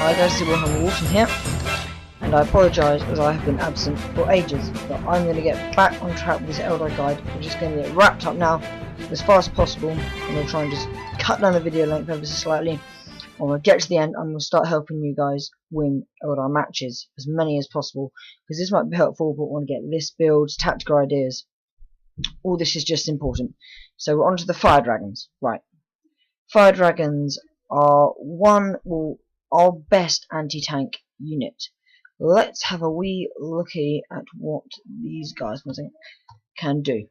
Hi guys, this is Warhammer Walton here, and I apologise as I have been absent for ages, but I'm going to get back on track with this Eldar guide. We're just going to get wrapped up now as fast as possible. I'm going to try and just cut down the video length ever so slightly. When we get to the end, I'm going to start helping you guys win Eldar matches, as many as possible, because this might be helpful, but we want to get list builds, tactical ideas. All this is just important. So we're on to the Fire Dragons. Right. Fire Dragons are our best anti-tank unit. Let's have a wee looky at what these guys can do.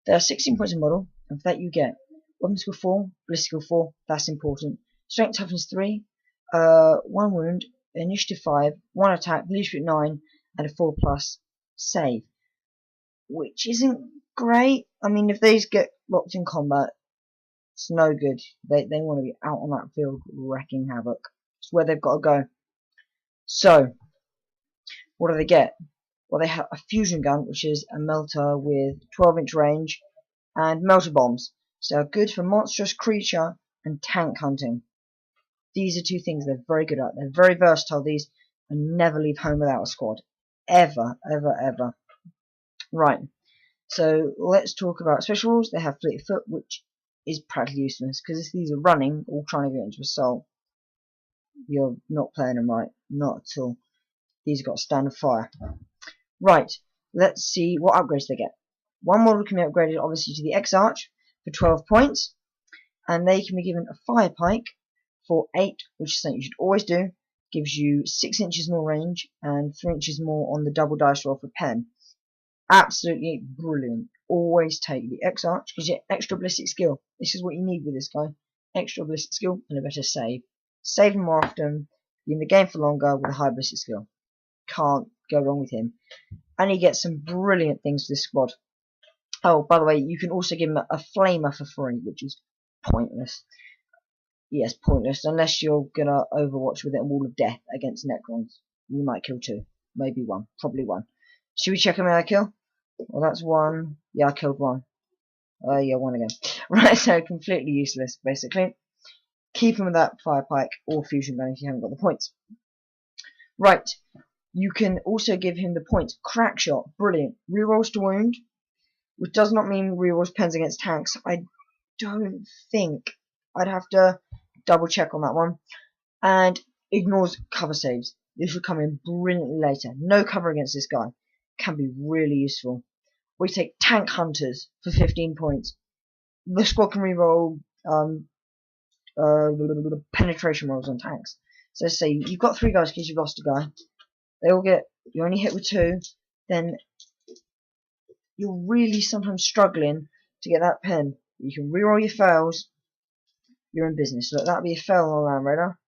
There are 16 points in model, and for that you get weapon skill 4, ballistic skill 4, that's important. Strength toughness 3, 1 wound, initiative 5, 1 attack, leadership 9, and a 4+ save. Which isn't great. I mean, if these get locked in combat, it's no good. They want to be out on that field wrecking havoc. It's where they've got to go. So, what do they get? Well, they have a fusion gun, which is a melter with 12-inch range, and melter bombs. So, good for monstrous creature and tank hunting. These are two things they're very good at. They're very versatile, these, and never leave home without a squad. Ever, ever, ever. Right. So, let's talk about special rules. They have fleet of foot, which is practically useless, because if these are running, all trying to get into assault, you're not playing them right. Not at all. These have got standard fire. Right, let's see what upgrades they get. One model can be upgraded, obviously, to the X-Arch for 12 points, and they can be given a fire pike for 8, which is something you should always do. Gives you 6 inches more range and 3 inches more on the double dice roll for pen. Absolutely brilliant. Always take the X-Arch, because you get extra ballistic skill. This is what you need with this guy. Extra ballistic skill and a better save. Save him more often, be in the game for longer with a high ballistic skill. Can't go wrong with him. And he gets some brilliant things for this squad. Oh, by the way, you can also give him a flamer for free, which is pointless. Yes, pointless, unless you're gonna overwatch with it a wall of death against Necrons. You might kill 2, maybe 1, probably 1. Should we check how many I kill? Well, that's 1. Yeah, I killed 1. Yeah, 1 again. Right, so completely useless, basically. Keep him with that fire pike or fusion gun if you haven't got the points. Right, you can also give him the points. Crack shot, brilliant. Rerolls to wound, which does not mean rerolls pens against tanks. I don't think. I'd have to double check on that one. And ignores cover saves. This will come in brilliantly later. No cover against this guy. Can be really useful. We take tank hunters for 15 points. The squad can reroll penetration rolls on tanks. So say you've got 3 guys because you've lost a guy. They all get, you only hit with 2, then you're really sometimes struggling to get that pen. You can reroll your fails, you're in business. Look, that'll be a fail on Land Raider,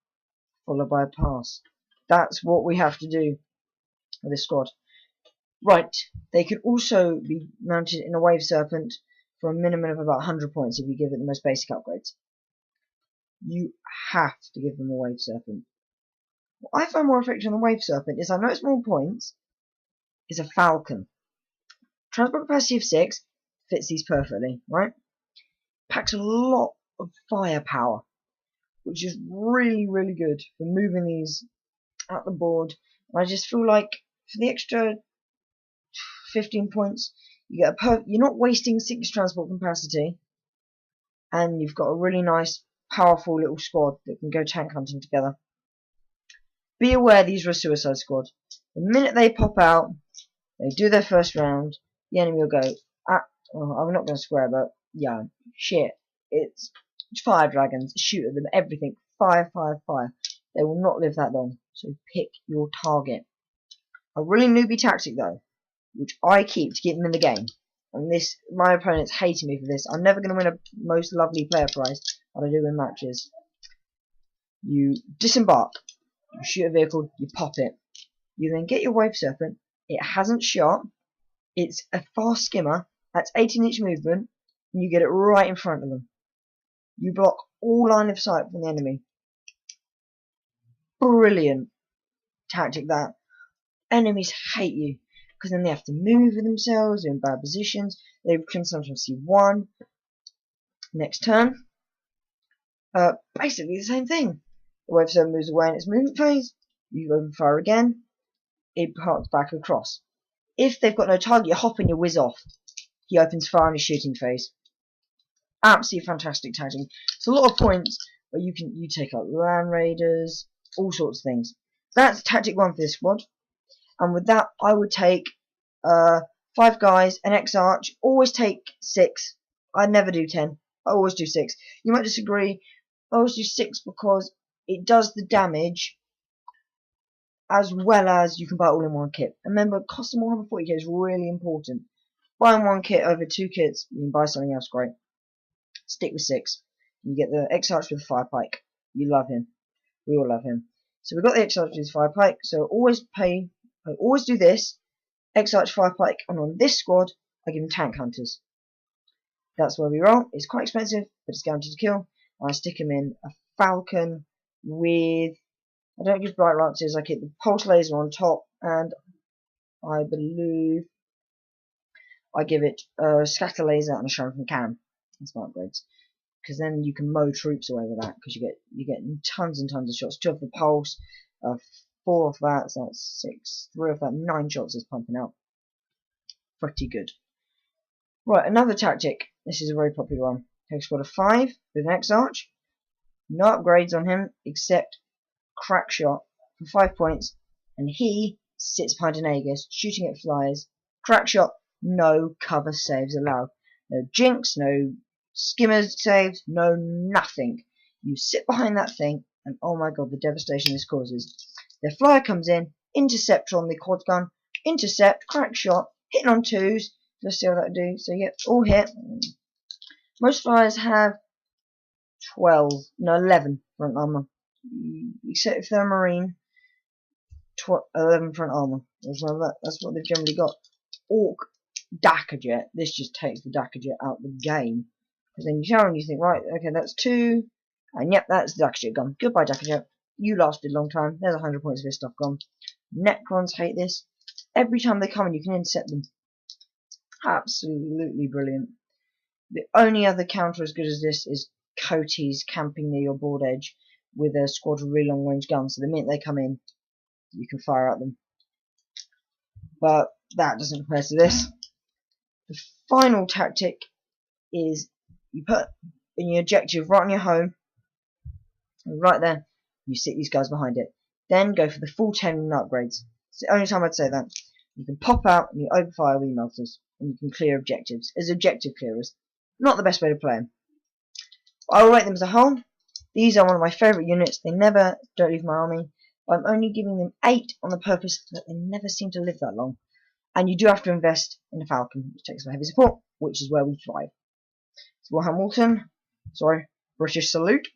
followed by a pass. That's what we have to do with this squad. Right, they can also be mounted in a Wave Serpent for a minimum of about 100 points if you give it the most basic upgrades. You have to give them a Wave Serpent. What I find more effective on the Wave Serpent is, I know it's more points, is a Falcon. Transport capacity of 6 fits these perfectly, right? Packs a lot of firepower, which is really, really good for moving these out the board. And I just feel like for the extra 15 points, you get you're not wasting 6 transport capacity, and you've got a really nice, powerful little squad that can go tank hunting together. Be aware these are a suicide squad. The minute they pop out, they do their first round, the enemy will go, I'm not going to swear, but yeah, shit, it's fire dragons, shoot at them, everything, fire, fire, fire. They will not live that long, so pick your target. A really newbie tactic though, which I keep to keep them in the game, and this, my opponents hating me for this. I'm never going to win a most lovely player prize, but I do in matches. You disembark, you shoot a vehicle, you pop it. You then get your Wave Serpent. It hasn't shot. It's a fast skimmer. That's 18-inch movement, and you get it right in front of them. You block all line of sight from the enemy. Brilliant tactic that. Enemies hate you, because then they have to move with themselves, they're in bad positions. They can sometimes see 1. Next turn. Basically the same thing. The wave 7 moves away in its movement phase. You open fire again. It parks back across. If they've got no target, you hop and you whiz off. He opens fire in his shooting phase. Absolutely fantastic tactic. It's a lot of points where you take out land raiders, all sorts of things. That's tactic 1 for this squad. And with that, I would take 5 guys, an X-Arch. Always take 6. I never do 10. I always do 6. You might disagree. I always do 6 because it does the damage as well as you can buy all in one kit. Remember, custom Warhammer 40k is really important. Buying one kit over 2 kits, you can buy something else great. Stick with 6. You get the X-Arch with the Fire Pike. You love him. We all love him. So we've got the X-Arch with the Fire Pike. So always do this. X-Arch Fire Pike, and on this squad, I give him Tank Hunters. That's where we roll. It's quite expensive, but it's guaranteed to kill. And I stick him in a Falcon with... I don't use Bright Lances. I keep the Pulse Laser on top, and I believe I give it a Scatter Laser and a Shuriken Cannon. That's my upgrades. Because then you can mow troops away with that, because you get tons and tons of shots. 2 of the Pulse, 4 of that, so that's 6. 3 of that, 9 shots is pumping out. Pretty good. Right, another tactic. This is a very popular one. Take a squad of 5 with an X-Arch. No upgrades on him except Crack Shot for 5 points, and he sits behind an Aegis, shooting at flyers. Crack Shot, no cover saves allowed. No jinx, no skimmers saves, no nothing. You sit behind that thing, and oh my god, the devastation this causes. The flyer comes in, intercept on the quad gun, intercept, Crack Shot, hitting on 2s. Let's see what that do. So yeah, all hit. Most flyers have 11 front armor, except if they're a marine. 11 front armor. That's what they've generally got. Orc Dakajet. This just takes the Dakajet out of the game. Because then you shower and you think, right, okay, that's 2. And yep, that's the Dakajet gone. Goodbye, Dakajet. You lasted a long time. There's 100 points of this stuff gone. Necrons hate this. Every time they come in, you can intercept them. Absolutely brilliant. The only other counter as good as this is Coaties camping near your board edge with a squad of really long range guns. So the minute they come in, you can fire at them. But that doesn't compare to this. The final tactic is you put in your objective right on your home, and right there, you sit these guys behind it. Then go for the full 10 upgrades. It's the only time I'd say that. You can pop out and you open fire with melters, and you can clear objectives as objective clearers. Not the best way to play them. I will rate them as a whole. These are one of my favourite units. They never don't leave my army. I'm only giving them 8 on the purpose that they never seem to live that long. And you do have to invest in a Falcon, which takes some heavy support, which is where we thrive. So Warhammer Walton, British salute.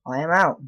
I am out.